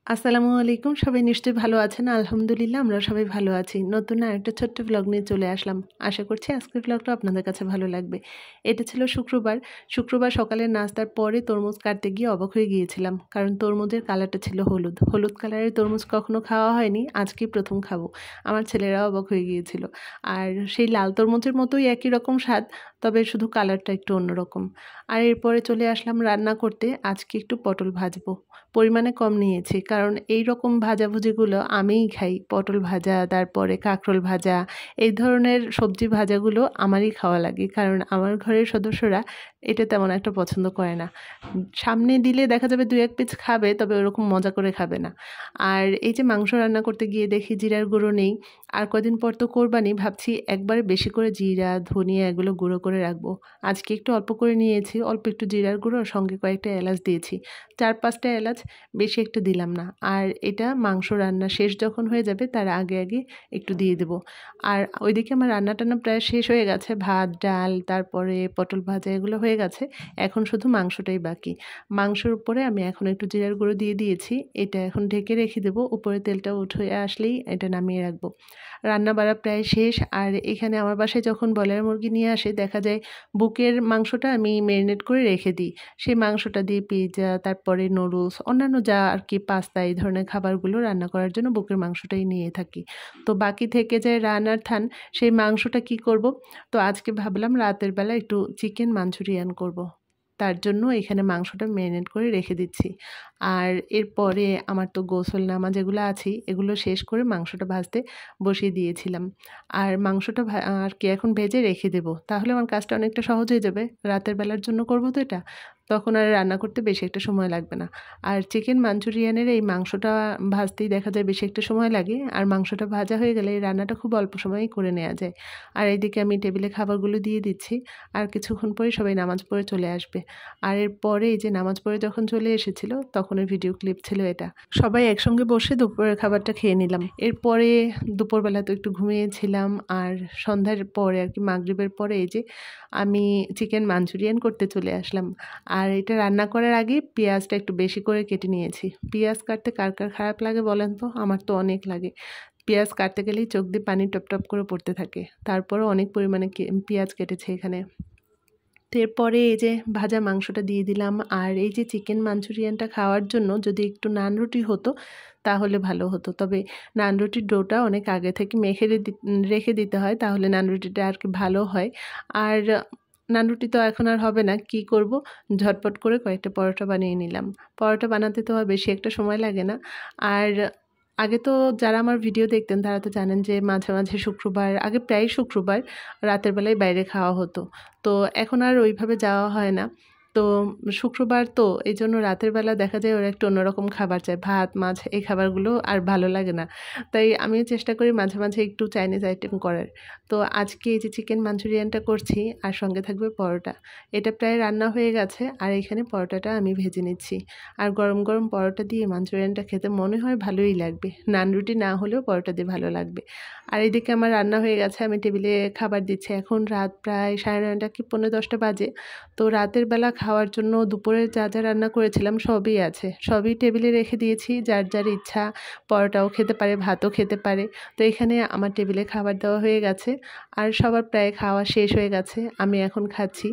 আসসালামু আলাইকুম। সবাই নিশ্চয়ই ভালো আছেন। আলহামদুলিল্লাহ আমরা সবাই ভালো আছি। নতুন আরেকটা ছোট্ট ভ্লগ নিয়ে চলে আসলাম। আশা করছি আজকের ভ্লগটা আপনাদের কাছে ভালো লাগবে। এটা ছিল শুক্রবার। শুক্রবার সকালের নাস্তার পরে তরমুজ কাটতে গিয়ে অবাক হয়ে গিয়েছিলাম। কারণ তরমুজের কালারটা ছিল হলুদ। হলুদ কালারের তরমুজ কখনো খাওয়া হয়নি। আজকেই প্রথম খাবো। আমার ছেলেরাও অবাক হয়ে গিয়েছিল। আর সেই লাল তরমুজের মতোই একই রকম স্বাদ, তবে শুধু কালারটা একটু অন্যরকম। আর এরপরে চলে আসলাম রান্না করতে। আজকে একটু পটল ভাজবো। পরিমাণে কম নিয়েছি, কারণ এই রকম ভাজাভুজিগুলো আমিই খাই। পটল ভাজা, তারপরে কাঁকরোল ভাজা, এই ধরনের সবজি ভাজাগুলো আমারই খাওয়া লাগে, কারণ আমার ঘরের সদস্যরা এটা তেমন একটা পছন্দ করে না। সামনে দিলে দেখা যাবে 2-1 পিস খাবে, তবে ওরকম মজা করে খাবে না। আর এই যে মাংস রান্না করতে গিয়ে দেখি জিরার গুঁড়ো নেই। আর কদিন পর তো কোরবানি, ভাবছি একবারে বেশি করে জিরা, ধনিয়া এগুলো গুঁড়ো করে রাখবো। আজকে একটু অল্প করে নিয়েছি, অল্প একটু জিরার গুঁড়ো, সঙ্গে কয়েকটা এলাচ দিয়েছি। 4-5টা এলাচ, বেশি একটু দিলাম না। আর এটা মাংস রান্না শেষ যখন হয়ে যাবে তার আগে আগে একটু দিয়ে দেবো। আর ওইদিকে আমার রান্না টান্না প্রায় শেষ হয়ে গেছে। ভাত, ডাল, তারপরে পটল ভাজা এগুলো হয়ে গেছে। এখন শুধু মাংসটাই বাকি। মাংসের উপরে আমি এখন একটু জিরার গুঁড়ো দিয়ে দিয়েছি। এটা এখন ঢেকে রেখে দেবো। উপরে তেলটা উঠে আসলেই এটা নামিয়ে রাখবো। রান্না বাড়া প্রায় শেষ। আর এখানে আমার বাসায় যখন ব্রয়লার মুরগি নিয়ে আসে, দেখা যায় বুকের মাংসটা আমি ম্যারিনেট করে রেখে দিই। সেই মাংসটা দিয়ে পিৎজা, তারপরে নুডলস, অন্যান্য যা আর কি পাস্তা, এই ধরনের খাবারগুলো রান্না করার জন্য বুকের মাংসটাই নিয়ে থাকি। তো বাকি থেকে যায় রান্নার থান, সেই মাংসটা কি করব? তো আজকে ভাবলাম রাতের বেলা একটু চিকেন মাঞ্চুরিয়ান করব। তার জন্য এখানে মাংসটা ম্যারিনেট করে রেখে দিচ্ছি। আর এরপরে আমার তো গোসল নামাজ এগুলো আছেই, এগুলো শেষ করে মাংসটা ভাজতে বসিয়ে দিয়েছিলাম। আর মাংসটা আর কি এখন ভেজে রেখে দেবো, তাহলে আমার কাজটা অনেকটা সহজ হয়ে যাবে। রাতের বেলার জন্য করব তো এটা, তখন আর রান্না করতে বেশি একটা সময় লাগবে না। আর চিকেন মাঞ্চুরিয়ানের এই মাংসটা ভাজতেই দেখা যায় বেশি একটা সময় লাগে, আর মাংসটা ভাজা হয়ে গেলে এই রান্নাটা খুব অল্প সময়েই করে নেওয়া যায়। আর এইদিকে আমি টেবিলে খাবারগুলো দিয়ে দিচ্ছি। আর কিছুক্ষণ পরে সবাই নামাজ পড়ে চলে আসবে। আর এরপরে এই যে নামাজ পড়ে যখন চলে এসেছিল, তখনের ভিডিও ক্লিপ ছিল এটা। সবাই একসঙ্গে বসে দুপুরের খাবারটা খেয়ে নিলাম। এরপরে দুপুরবেলা তো একটু ঘুমিয়েছিলাম। আর সন্ধ্যার পরে আর কি মাগরিবের পরে এই যে আমি চিকেন মাঞ্চুরিয়ান করতে চলে আসলাম। আর এটা রান্না করার আগে পেঁয়াজটা একটু বেশি করে কেটে নিয়েছি। পেঁয়াজ কাটতে কার কার খারাপ লাগে বলেন তো? আমার তো অনেক লাগে। পেঁয়াজ কাটতে গেলেই চোখ দিয়ে পানি টপ টপ করে পড়তে থাকে। তারপরেও অনেক পরিমাণে পেঁয়াজ কেটেছে এখানে। তো এরপরে এই যে ভাজা মাংসটা দিয়ে দিলাম। আর এই যে চিকেন মাঞ্চুরিয়ানটা খাওয়ার জন্য যদি একটু নান রুটি হতো তাহলে ভালো হতো, তবে নান রুটির ডোটা অনেক আগে থেকে মেখে রেখে দিতে হয়, তাহলে নান রুটিটা আর কি ভালো হয়। আর নান রুটি তো এখন আর হবে না, কি করব, ঝটপট করে কয়েকটা পরোটা বানিয়ে নিলাম। পরোটা বানাতে তো আর বেশি একটা সময় লাগে না। আর আগে তো যারা আমার ভিডিও দেখতেন তারা তো জানেন যে মাঝে মাঝে শুক্রবার, আগে প্রায় শুক্রবার রাতের বেলায় বাইরে খাওয়া হতো। তো এখন আর ওইভাবে যাওয়া হয় না। তো শুক্রবার তো এই জন্য রাতের বেলা দেখা যায় ওরা একটু অন্যরকম খাবার চায়, ভাত, মাছ, এই খাবারগুলো আর ভালো লাগে না। তাই আমিও চেষ্টা করি মাঝে মাঝে একটু চাইনিজ আইটেম করার। তো আজকে এই যে চিকেন মাঞ্চুরিয়ানটা করছি, আর সঙ্গে থাকবে পরোটা। এটা প্রায় রান্না হয়ে গেছে। আর এখানে পরোটাটা আমি ভেজে নিচ্ছি। আর গরম গরম পরোটা দিয়ে মাঞ্চুরিয়ানটা খেতে মনে হয় ভালোই লাগবে। নান রুটি না হলেও পরোটা দিয়ে ভালো লাগবে। আর এদিকে আমার রান্না হয়ে গেছে, আমি টেবিলে খাবার দিচ্ছি। এখন রাত প্রায় 9:30 কি 10:45 বাজে। তো রাতের বেলা খাওয়ার জন্য দুপুরে যা যা রান্না করেছিলাম সবই আছে, সবই টেবিলে রেখে দিয়েছি। যার যার ইচ্ছা পরোটাও খেতে পারে, ভাতও খেতে পারে। তো এখানে আমার টেবিলে খাবার দেওয়া হয়ে গেছে। আর সবার প্রায় খাওয়া শেষ হয়ে গেছে, আমি এখন খাচ্ছি।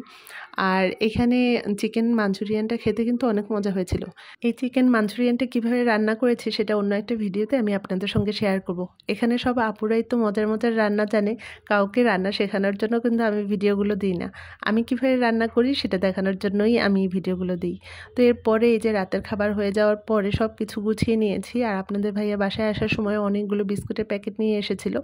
আর এখানে চিকেন মাঞ্চুরিয়ানটা খেতে কিন্তু অনেক মজা হয়েছিল। এই চিকেন মাঞ্চুরিয়ানটা কীভাবে রান্না করেছি সেটা অন্য একটা ভিডিওতে আমি আপনাদের সঙ্গে শেয়ার করব। এখানে সব আপুরাই তো মজার মজার রান্না জানে, কাউকে রান্না শেখানোর জন্য কিন্তু আমি ভিডিওগুলো দিই না। আমি কীভাবে রান্না করি সেটা দেখানোর জন্যই আমি ভিডিওগুলো দিই। তো এরপরে এই যে রাতের খাবার হয়ে যাওয়ার পরে সব কিছু গুছিয়ে নিয়েছি। আর আপনাদের ভাইয়া বাসায় আসার সময় অনেকগুলো বিস্কুটের প্যাকেট নিয়ে এসেছিল।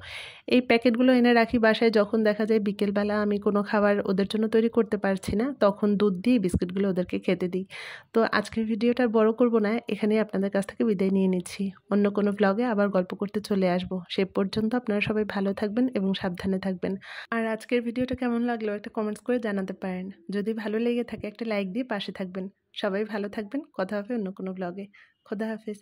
এই প্যাকেটগুলো এনে রাখি বাসায়, যখন দেখা যায় বিকেলবেলা আমি কোনো খাবার ওদের জন্য তৈরি করতে পারছি না, তখন দুধ দিয়ে বিস্কুটগুলো ওদেরকে খেতে দিই। তো আজকের ভিডিওটা আর বড় করব না, এখানেই আপনাদের কাছ থেকে বিদায় নিয়ে নিচ্ছি। অন্য কোনো ব্লগে আবার গল্প করতে চলে আসব। সে পর্যন্ত আপনারা সবাই ভালো থাকবেন এবং সাবধানে থাকবেন। আর আজকের ভিডিওটা কেমন লাগলো একটা কমেন্টস করে জানাতে পারেন। যদি ভালো লেগে থাকে একটা লাইক দিয়ে পাশে থাকবেন। সবাই ভালো থাকবেন। কথা হবে অন্য কোনো ব্লগে। খোদা হাফেজ।